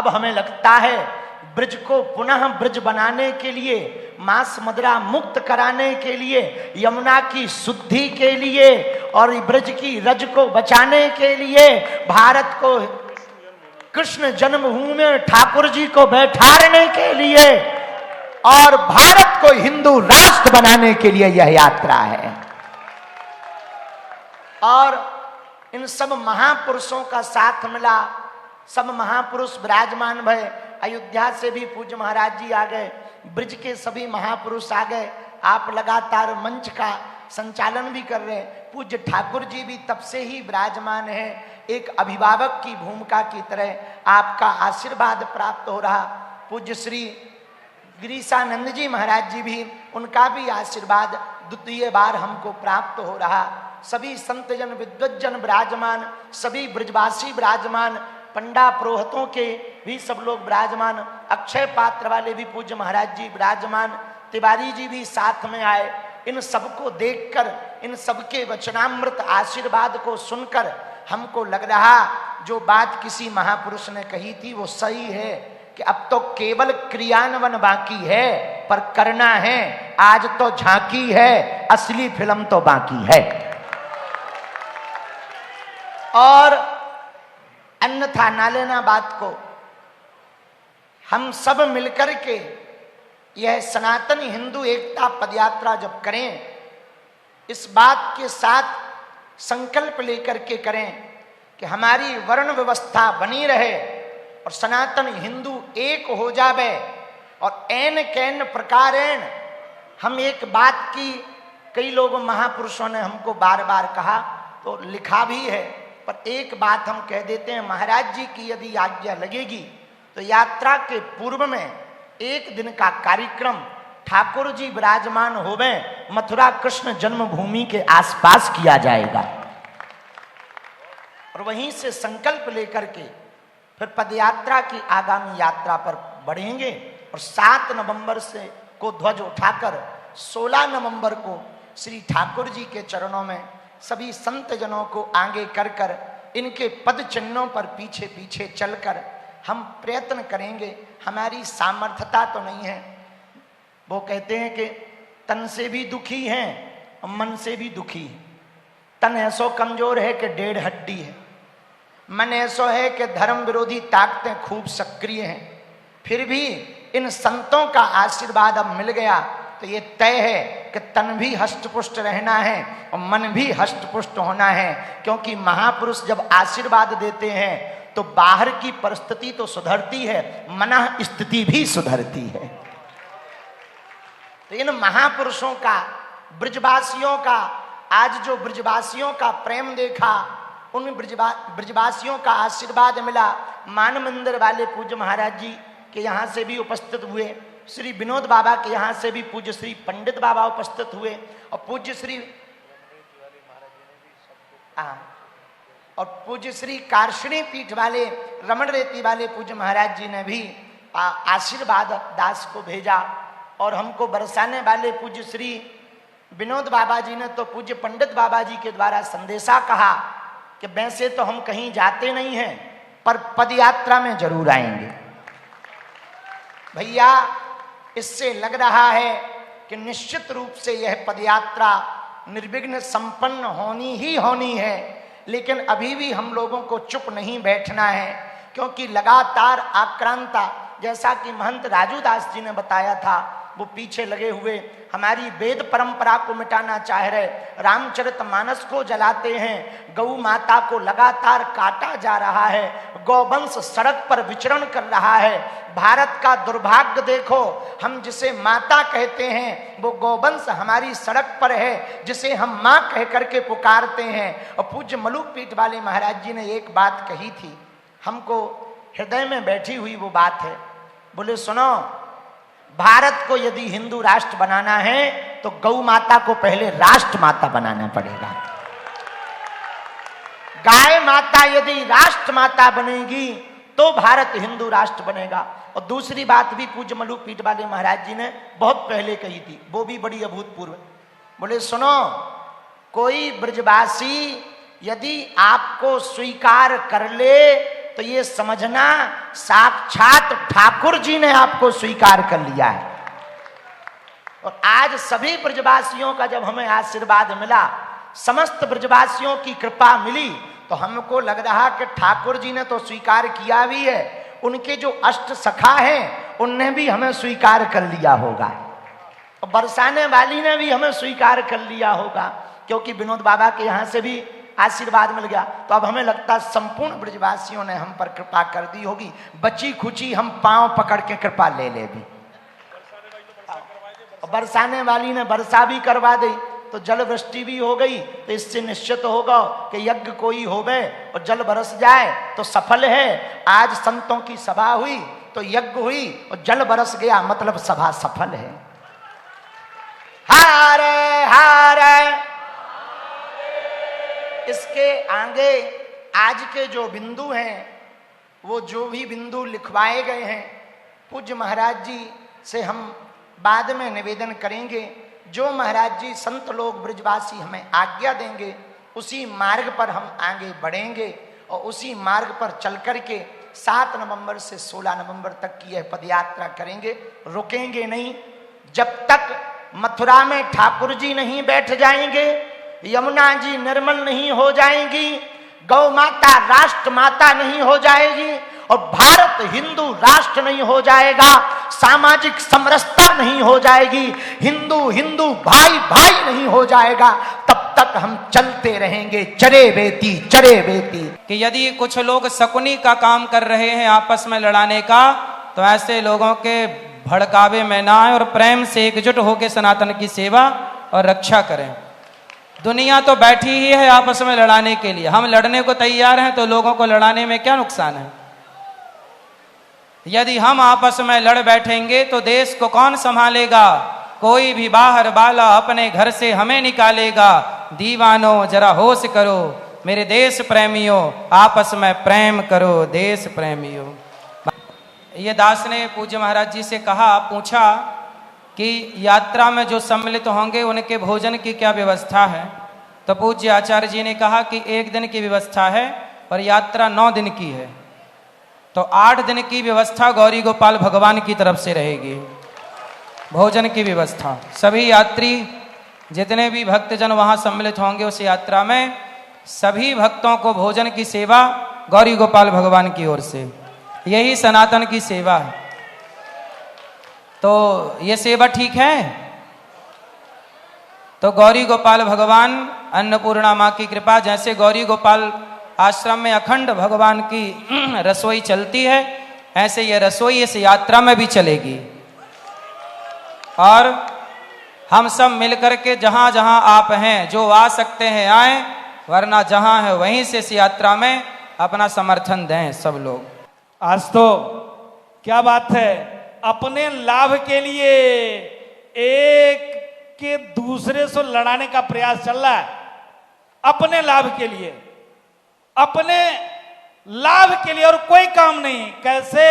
अब हमें लगता है ब्रज को पुनः ब्रज बनाने के लिए, मांस मदिरा मुक्त कराने के लिए, यमुना की शुद्धि के लिए और ब्रज की रज को बचाने के लिए, भारत को कृष्ण जन्मभूमि में ठाकुर जी को बैठाने के लिए और भारत को हिंदू राष्ट्र बनाने के लिए यह यात्रा है। और इन सब महापुरुषों का साथ मिला, सब महापुरुष विराजमान भय। अयोध्या से भी पूज्य महाराज जी आ गए, ब्रज के सभी महापुरुष आ गए। आप लगातार मंच का संचालन भी कर रहे हैं। पूज्य ठाकुर जी भी तब से ही विराजमान है, एक अभिभावक की भूमिका की तरह आपका आशीर्वाद प्राप्त हो रहा। पूज्य श्री गिरीशानंद जी महाराज जी भी, उनका भी आशीर्वाद द्वितीय बार हमको प्राप्त हो रहा। सभी संतजन विद्वज्जन विराजमान, सभी ब्रजवासी विराजमान, पंडा पुरोहितों के भी सब लोग विराजमान, अक्षय पात्र वाले भी पूज्य महाराज जी विराजमान, तिवारी जी भी साथ में आए। इन सबको देखकर, इन सबके वचनामृत आशीर्वाद को सुनकर हमको लग रहा जो बात किसी महापुरुष ने कही थी वो सही है कि अब तो केवल क्रियान्वयन बाकी है, पर करना है। आज तो झांकी है, असली फिल्म तो बाकी है। और अन्यथा ना लेना बात को, हम सब मिलकर के यह सनातन हिंदू एकता पदयात्रा जब करें, इस बात के साथ संकल्प लेकर के करें कि हमारी वर्ण व्यवस्था बनी रहे और सनातन हिंदू एक हो जावे। और ऐन कैन प्रकारेण हम एक बात की, कई लोग महापुरुषों ने हमको बार बार कहा तो लिखा भी है, पर एक बात हम कह देते हैं, महाराज जी की यदि आज्ञा लगेगी तो यात्रा के पूर्व में एक दिन का कार्यक्रम ठाकुर जी विराजमान होवे मथुरा कृष्ण जन्मभूमि के आसपास किया जाएगा। और वहीं से संकल्प लेकर के फिर पदयात्रा की आगामी यात्रा पर बढ़ेंगे। और 7 नवंबर से को ध्वज उठाकर 16 नवंबर को श्री ठाकुर जी के चरणों में सभी संत जनों को आगे कर कर, इनके पद चिन्हों पर पीछे पीछे चलकर हम प्रयत्न करेंगे। हमारी सामर्थ्यता तो नहीं है, वो कहते हैं कि तन से भी दुखी हैं और मन से भी दुखी है। तन ऐसो कमजोर है कि 1.5 हड्डी है, मन ऐसो है कि धर्म विरोधी ताकतें खूब सक्रिय हैं। फिर भी इन संतों का आशीर्वाद अब मिल गया तो ये तय है कि तन भी हष्टपुष्ट रहना है और मन भी हष्टपुष्ट होना है। क्योंकि महापुरुष जब आशीर्वाद देते हैं तो बाहर की परिस्थिति तो सुधरती है, मन स्थिति भी सुधरती है। तो इन महापुरुषों का, ब्रजवासियों का, आज जो ब्रजवासियों का प्रेम देखा, उन ब्रजवासियों का आशीर्वाद मिला। मान मंदिर वाले पूज्य महाराज जी के यहाँ से भी उपस्थित हुए, श्री विनोद बाबा के यहाँ से भी पूज्य श्री पंडित बाबा उपस्थित हुए और पूज्य श्री पूज्य श्री कार्षणी पीठ वाले रमण रेती वाले पूज्य महाराज जी ने भी आशीर्वाद दास को भेजा। और हमको बरसाने वाले पूज्य श्री विनोद बाबा जी ने तो पूज्य पंडित बाबा जी के द्वारा संदेशा कहा कि वैसे तो हम कहीं जाते नहीं हैं पर पदयात्रा में जरूर आएंगे। भैया, इससे लग रहा है कि निश्चित रूप से यह पदयात्रा निर्विघ्न संपन्न होनी ही होनी है। लेकिन अभी भी हम लोगों को चुप नहीं बैठना है, क्योंकि लगातार आक्रांता, जैसा कि महंत राजूदास जी ने बताया था, वो पीछे लगे हुए हमारी वेद परंपरा को मिटाना चाह रहे, रामचरितमानस को जलाते हैं, गौ माता को लगातार काटा जा रहा है, गौवंश सड़क पर विचरण कर रहा है। भारत का दुर्भाग्य देखो, हम जिसे माता कहते हैं वो गौवंश हमारी सड़क पर है, जिसे हम माँ कह करके पुकारते हैं। और पूज्य मलुकपीठ वाले महाराज जी ने एक बात कही थी, हमको हृदय में बैठी हुई वो बात है। बोले सुनो, भारत को यदि हिंदू राष्ट्र बनाना है तो गौ माता को पहले राष्ट्र माता बनाना पड़ेगा। गाय माता यदि राष्ट्र माता बनेगी तो भारत हिंदू राष्ट्र बनेगा। और दूसरी बात भी पूज्य मलुकपीठ वाले महाराज जी ने बहुत पहले कही थी, वो भी बड़ी अभूतपूर्व। बोले सुनो, कोई ब्रजवासी यदि आपको स्वीकार कर ले तो ये समझना साक्षात ठाकुर जी ने आपको स्वीकार कर लिया है। और आज सभी ब्रजवासियों का जब हमें आशीर्वाद मिला, समस्त ब्रजवासियों की कृपा मिली, तो हमको लग रहा कि ठाकुर जी ने तो स्वीकार किया भी है, उनके जो अष्ट सखा हैं उनने भी हमें स्वीकार कर लिया होगा, और बरसाने वाली ने भी हमें स्वीकार कर लिया होगा, क्योंकि विनोद बाबा के यहाँ से भी आशीर्वाद मिल गया। तो अब हमें लगता है संपूर्ण ब्रजवासियों ने हम पर कृपा कर दी होगी। बची खुची हम पांव पकड़ के कृपा ले ले भी। बरसाने वाली ने वर्षा भी करवा दी, तो जल वृष्टि भी हो गई, तो इससे निश्चित होगा कि यज्ञ कोई होवे और जल बरस जाए तो सफल है। आज संतों की सभा हुई तो यज्ञ हुई और जल बरस गया, मतलब सभा सफल है। हारे हारे। इसके आगे आज के जो बिंदु हैं, वो जो भी बिंदु लिखवाए गए हैं, पूज्य महाराज जी से हम बाद में निवेदन करेंगे। जो महाराज जी संत लोग ब्रजवासी हमें आज्ञा देंगे, उसी मार्ग पर हम आगे बढ़ेंगे और उसी मार्ग पर चल करके 7 नवंबर से 16 नवंबर तक की यह पदयात्रा करेंगे। रुकेंगे नहीं जब तक मथुरा में ठाकुर जी नहीं बैठ जाएंगे, यमुना जी निर्मल नहीं हो जाएंगी, गौ माता राष्ट्र माता नहीं हो जाएगी और भारत हिंदू राष्ट्र नहीं हो जाएगा, सामाजिक समरसता नहीं हो जाएगी, हिंदू हिंदू भाई भाई नहीं हो जाएगा, तब तक हम चलते रहेंगे चरे बेती कि यदि कुछ लोग शकुनी का काम कर रहे हैं आपस में लड़ाने का, तो ऐसे लोगों के भड़कावे में ना आए और प्रेम से एकजुट होकर सनातन की सेवा और रक्षा करें। दुनिया तो बैठी ही है आपस में लड़ाने के लिए, हम लड़ने को तैयार हैं तो लोगों को लड़ाने में क्या नुकसान है। यदि हम आपस में लड़ बैठेंगे तो देश को कौन संभालेगा। कोई भी बाहर वाला अपने घर से हमें निकालेगा। दीवानों जरा होश करो, मेरे देश प्रेमियों आपस में प्रेम करो, देश प्रेमियों। ये दास ने पूज्य महाराज जी से कहा, पूछा कि यात्रा में जो सम्मिलित होंगे उनके भोजन की क्या व्यवस्था है। तो पूज्य आचार्य जी ने कहा कि 1 दिन की व्यवस्था है और यात्रा 9 दिन की है, तो 8 दिन की व्यवस्था गौरी गोपाल भगवान की तरफ से रहेगी। भोजन की व्यवस्था सभी यात्री जितने भी भक्तजन वहां सम्मिलित होंगे उस यात्रा में, सभी भक्तों को भोजन की सेवा गौरी गोपाल भगवान की ओर से, यही सनातन की सेवा है। तो ये सेवा ठीक है। तो गौरी गोपाल भगवान अन्नपूर्णा माँ की कृपा, जैसे गौरी गोपाल आश्रम में अखंड भगवान की रसोई चलती है, ऐसे ये रसोई इस यात्रा में भी चलेगी। और हम सब मिलकर के जहां जहां आप हैं, जो आ सकते हैं आए, वरना जहां है वहीं से इस यात्रा में अपना समर्थन दें सब लोग। आज तो क्या बात है, अपने लाभ के लिए एक के दूसरे से लड़ाने का प्रयास चल रहा है। अपने लाभ के लिए, अपने लाभ के लिए और कोई काम नहीं। कैसे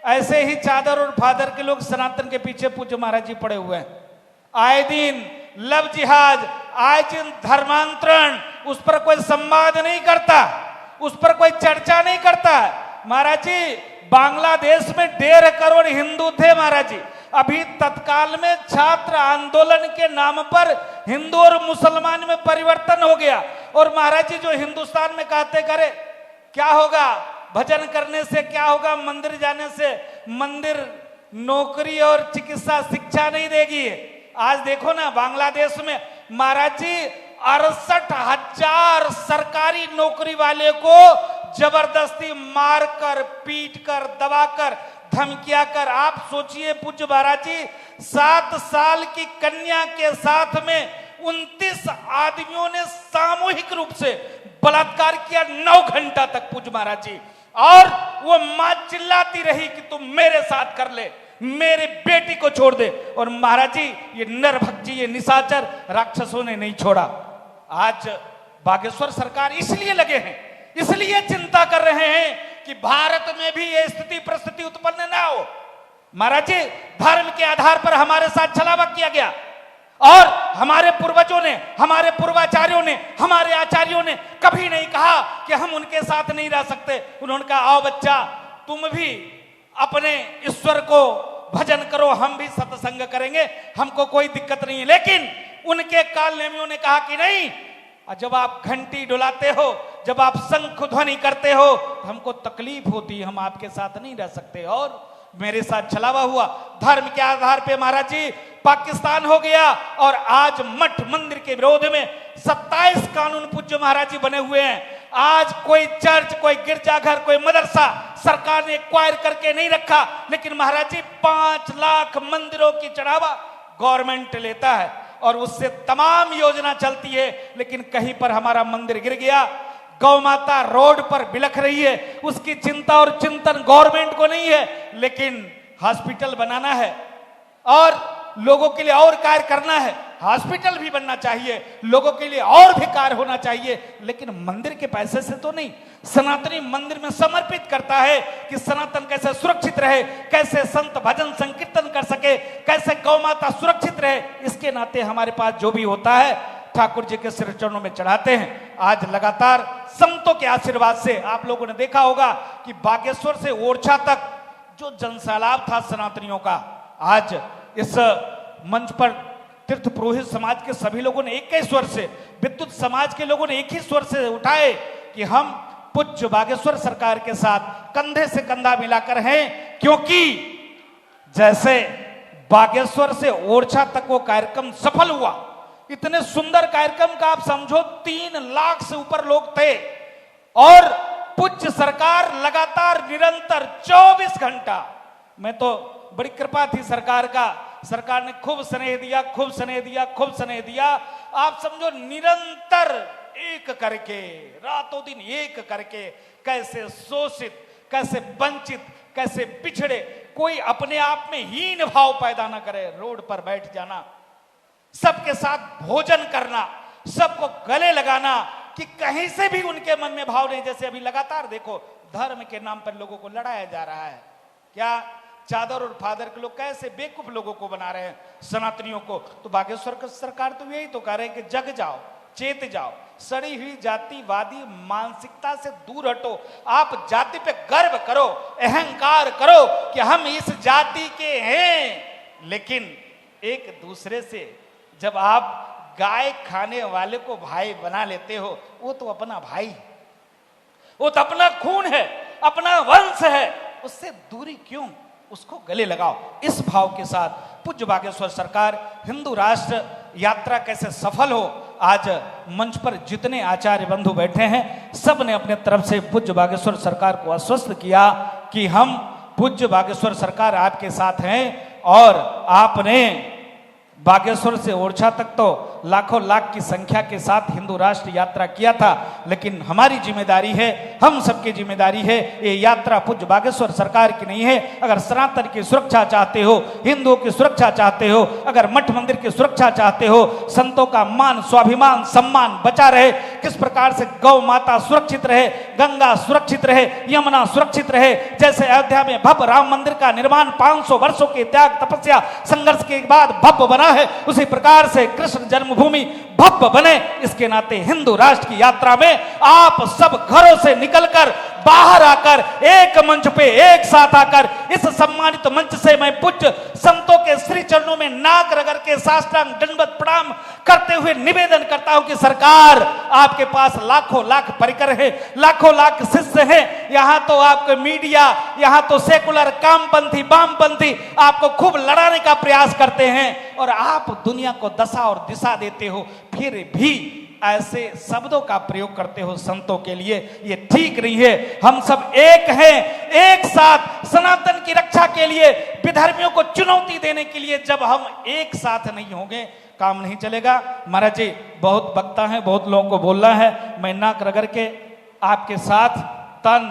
ऐसे ही चादर और फादर के लोग सनातन के पीछे पूज्य महाराज जी पड़े हुए हैं। आए दिन लव जिहाद, आए दिन धर्मांतरण, उस पर कोई संवाद नहीं करता, उस पर कोई चर्चा नहीं करता। महाराज जी बांग्लादेश में 1.5 करोड़ हिंदू थे महाराज जी। अभी तत्काल में छात्र आंदोलन के नाम पर हिंदू और मुसलमान में परिवर्तन हो गया। और महाराज जी जो हिंदुस्तान में कहते करे क्या होगा, भजन करने से क्या होगा, मंदिर जाने से, मंदिर नौकरी और चिकित्सा शिक्षा नहीं देगी। आज देखो ना बांग्लादेश में महाराज जी 68,000 सरकारी नौकरी वाले को जबरदस्ती मारकर, पीटकर, दबाकर, धमकिया कर, आप सोचिए पूज्य महाराज जी 7 साल की कन्या के साथ में 29 आदमियों ने सामूहिक रूप से बलात्कार किया 9 घंटा तक पूज्य महाराज जी। और वो मां चिल्लाती रही कि तुम मेरे साथ कर ले, मेरी बेटी को छोड़ दे। और महाराज जी ये नरभक्षी, ये निशाचर राक्षसों ने नहीं छोड़ा। आज बागेश्वर सरकार इसलिए लगे हैं, इसलिए चिंता कर रहे हैं कि भारत में भी ये स्थिति परिस्थिति उत्पन्न ना हो। महाराज जी धर्म के आधार पर हमारे साथ छलावा किया गया, और हमारे पूर्वजों ने, हमारे पूर्वाचार्यों ने, हमारे आचार्यों ने कभी नहीं कहा कि हम उनके साथ नहीं रह सकते। उन्होंने कहा आओ बच्चा, तुम भी अपने ईश्वर को भजन करो, हम भी सत्संग करेंगे, हमको कोई दिक्कत नहीं है। लेकिन उनके काल नेमियों ने कहा कि नहीं, जब आप घंटी डुलाते हो, जब आप शंख ध्वनि करते हो तो हमको तकलीफ होती है, हम आपके साथ नहीं रह सकते। और मेरे साथ छलावा हुआ धर्म के आधार पे महाराज जी पाकिस्तान हो गया, और आज मठ मंदिर के विरोध में 27 कानून पूज्य महाराज जी बने हुए हैं। आज कोई चर्च, कोई गिरजाघर, कोई मदरसा सरकार ने एक्वायर करके नहीं रखा, लेकिन महाराज जी 5 लाख मंदिरों की चढ़ावा गवर्नमेंट लेता है और उससे तमाम योजना चलती है। लेकिन कहीं पर हमारा मंदिर गिर गया, गौ माता रोड पर बिलख रही है, उसकी चिंता और चिंतन गवर्नमेंट को नहीं है, लेकिन हॉस्पिटल बनाना है और लोगों के लिए और कार्य करना है। हॉस्पिटल भी बनना चाहिए, लोगों के लिए और भी कार्य होना चाहिए, लेकिन मंदिर के पैसे से तो नहीं। सनातनी मंदिर में समर्पित करता है कि सनातन कैसे सुरक्षित रहे, कैसे संत भजन संकीर्तन कर सके, कैसे गौ माता सुरक्षित रहे। इसके नाते हमारे पास जो भी होता है ठाकुर जी के सिर चरणों में चढ़ाते हैं। आज लगातार संतों के आशीर्वाद से आप लोगों ने देखा होगा कि बागेश्वर से ओरछा तक जो जनसैलाब था सनातनियों का, आज इस मंच पर तीर्थ पुरोहित समाज के सभी लोगों ने एक ही स्वर से, विद्युत समाज के लोगों ने एक ही स्वर से उठाए कि हम पूज्य बागेश्वर सरकार के साथ कंधे से कंधा मिलाकर हैं। क्योंकि जैसे बागेश्वर से ओरछा तक वो कार्यक्रम सफल हुआ, इतने सुंदर कार्यक्रम का आप समझो 3 लाख से ऊपर लोग थे, और पूज्य सरकार लगातार निरंतर 24 घंटा, मैं तो बड़ी कृपा थी सरकार का, सरकार ने खूब स्नेह दिया, खूब स्नेह दिया, खूब स्नेह दिया। आप समझो निरंतर एक करके, रातों दिन एक करके, कैसे शोषित, कैसे वंचित, कैसे पिछड़े, कोई अपने आप में हीन भाव पैदा ना करे, रोड पर बैठ जाना, सबके साथ भोजन करना, सबको गले लगाना, कि कहीं से भी उनके मन में भाव नहीं। जैसे अभी लगातार देखो धर्म के नाम पर लोगों को लड़ाया जा रहा है, क्या चादर और फादर के लोग कैसे बेवकूफ लोगों को बना रहे हैं, सनातनियों को। तो बागेश्वर की सरकार तो यही तो कह रहे हैं कि जग जाओ, चेत जाओ, सड़ी हुई जातिवादी मानसिकता से दूर हटो, आप जाति पे गर्व करो, अहंकार करो कि हम इस जाति के हैं। लेकिन एक दूसरे से जब आप गाय खाने वाले को भाई बना लेते हो, वो तो अपना भाई, वो तो अपना खून है, अपना वंश है, उससे दूरी क्यों, उसको गले लगाओ। इस भाव के साथ पूज्य बागेश्वर सरकार हिंदू राष्ट्र यात्रा कैसे सफल हो, आज मंच पर जितने आचार्य बंधु बैठे हैं सब ने अपने तरफ से पूज्य बागेश्वर सरकार को आश्वस्त किया कि हम पूज्य बागेश्वर सरकार आपके साथ हैं। और आपने बागेश्वर से ओरछा तक तो लाखों लाख की संख्या के साथ हिंदू राष्ट्र यात्रा किया था, लेकिन हमारी जिम्मेदारी है, हम सबकी जिम्मेदारी है, ये यात्रा पूज्य बागेश्वर सरकार की नहीं है। अगर सनातन की सुरक्षा चाहते हो, हिंदुओं की सुरक्षा चाहते हो, अगर मठ मंदिर की सुरक्षा चाहते हो, संतों का मान, स्वाभिमान, सम्मान बचा रहे, किस प्रकार से गौ माता सुरक्षित रहे, गंगा सुरक्षित रहे, यमुना सुरक्षित रहे, जैसे अयोध्या में भव्य राम मंदिर का निर्माण 500 वर्षों के त्याग तपस्या संघर्ष के बाद भव्य बना है, उसी प्रकार से कृष्ण जन्मभूमि भव्य बने। इसके नाते हिंदू राष्ट्र की यात्रा में आप सब घरों से निकलकर बाहर आकर एक मंच पे एक साथ आकर इस सम्मानित मंच से मैं पूज्य संतों के श्री चरणों में नाक रगड़ के साष्टांग दंडवत प्रणाम करते हुए निवेदन करता हूं कि सरकार, आपके पास लाखों लाख परिकर है, लाखों लाख शिष्य हैं। यहां तो आपके मीडिया, यहां तो सेकुलर कामपंथी वामपंथी आपको खूब लड़ाने का प्रयास करते हैं और आप दुनिया को दशा और दिशा देते हो, फिर भी ऐसे शब्दों का प्रयोग करते हो संतों के लिए, ये ठीक नहीं है। हम सब एक हैं, एक साथ सनातन की रक्षा के लिए, विधर्मियों को चुनौती देने के लिए जब हम एक साथ नहीं होंगे काम नहीं चलेगा। महाराज जी बहुत वक्ता है, बहुत लोगों को बोलना है, मैं नाक रगड़ के आपके साथ तन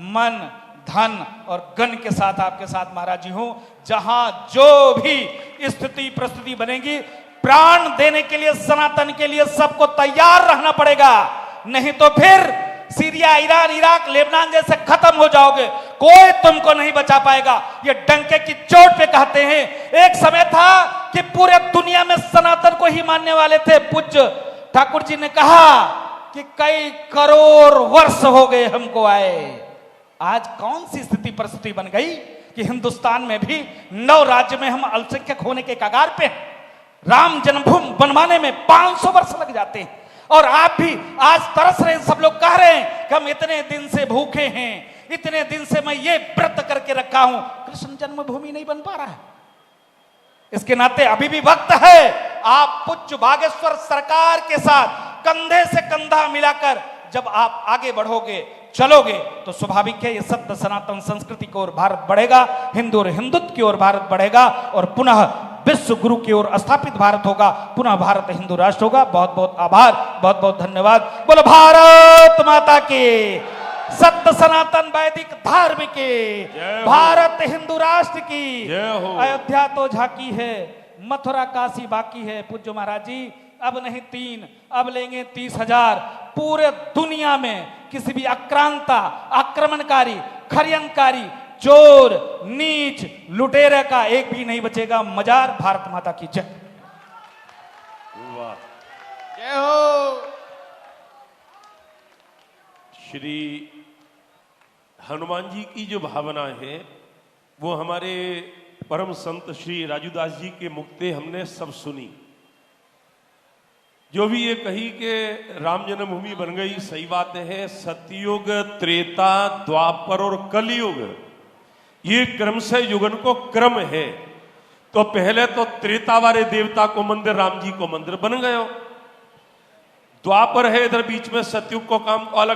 मन धन और गण के साथ आपके साथ महाराज जी हूं। जहां जो भी स्थिति परिस्थिति बनेगी, प्राण देने के लिए, सनातन के लिए सबको तैयार रहना पड़ेगा, नहीं तो फिर सीरिया, ईरान, इराक, लेबनान जैसे खत्म हो जाओगे। कोई तुमको नहीं बचा पाएगा। ये डंके की चोट पे कहते हैं। एक समय था कि पूरे दुनिया में सनातन को ही मानने वाले थे। पूज्य ठाकुर जी ने कहा कि कई करोड़ वर्ष हो गए हमको आए। आज कौन सी स्थिति परिस्थिति बन गई कि हिंदुस्तान में भी 9 राज्य में हम अल्पसंख्यक होने के कगार पे हैं। राम जन्मभूमि बनवाने में 500 वर्ष लग जाते हैं और आप भी आज तरस रहे हैं। सब लोग कह रहे हैं कि हम इतने दिन से भूखे हैं, इतने दिन से मैं ये व्रत करके रखा हूं, कृष्ण जन्मभूमि नहीं बन पा रहा है। इसके नाते अभी भी वक्त है, आप पूज्य बागेश्वर सरकार के साथ कंधे से कंधा मिलाकर जब आप आगे बढ़ोगे, चलोगे, तो स्वाभाविक है ये सत्य सनातन संस्कृति की ओर भारत बढ़ेगा, हिंदू और हिंदुत्व की ओर भारत बढ़ेगा और पुनः विश्व गुरु की ओर स्थापित भारत होगा, पुनः भारत हिंदू राष्ट्र होगा। बहुत बहुत आभार, बहुत बहुत धन्यवाद। बोलो भारत माता की, सत्य सनातन वैदिक धर्म की, भारत हिंदू राष्ट्र की। अयोध्या तो झांकी है, मथुरा काशी बाकी है। पूज्य महाराज जी, अब नहीं 3, अब लेंगे 30,000। पूरे दुनिया में किसी भी आक्रांता, आक्रमणकारी, खरियनकारी, चोर, नीच, लुटेरे का एक भी नहीं बचेगा। मजार। भारत माता की जय। जय हो। श्री हनुमान जी की जो भावना है वो हमारे परम संत श्री राजूदास जी के मुक्ते हमने सब सुनी। जो भी ये कही कि राम जन्मभूमि बन गई, सही बात है। सतयुग, त्रेता, द्वापर और कलयुग, ये क्रम से युगन को क्रम है। तो पहले तो त्रेता वाले देवता को मंदिर, राम जी को मंदिर बन गए। द्वापर है इधर बीच में, सतयुग को काम को अलग